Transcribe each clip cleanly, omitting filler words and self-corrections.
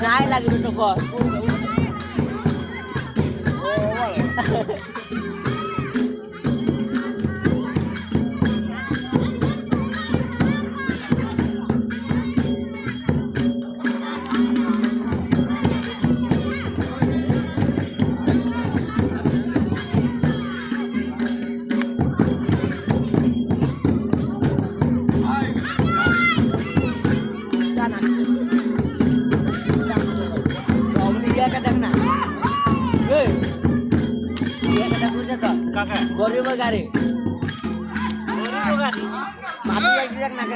Naik lagi duduk kok. Gori bagari. Mati lagi yang nak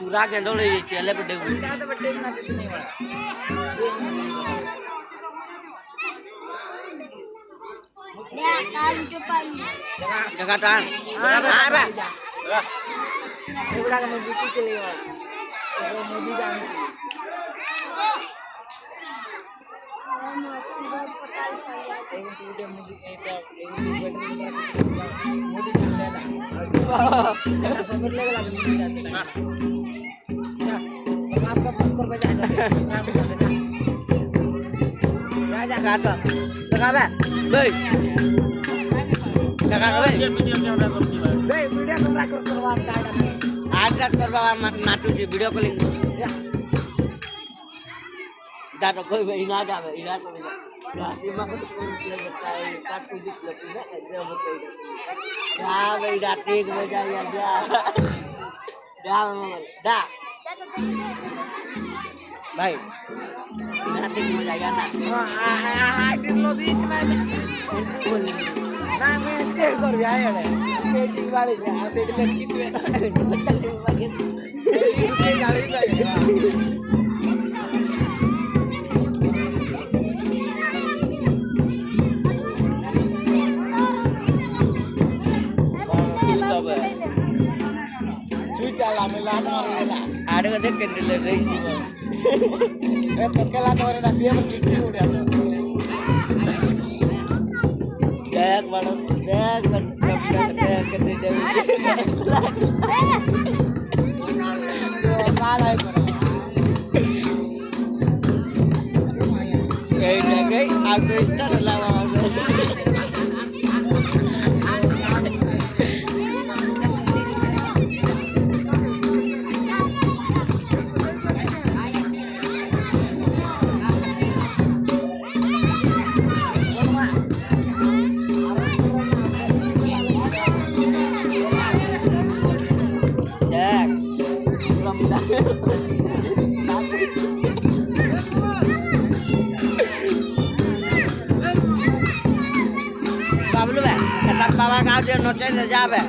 पूरा गेंदो ले चले बड़े जगह टान apa udah kamu bikin keliwan mobil jangan video calling dah kau ina dah ina tu dah simak tu kat tujuh lebih dah dia betul dah dah tik dah ya dah baik nanti kita jaga hadir lo di mana nama cek kor jaya le cek balik ya cek lagi tu lagi ada kata kendel lagi pekala tu orang dah siap bercuti udah dek malam dek kendel salah kayak aku itu adalah Bablu be, ketat bawa kau dia nocen saja be.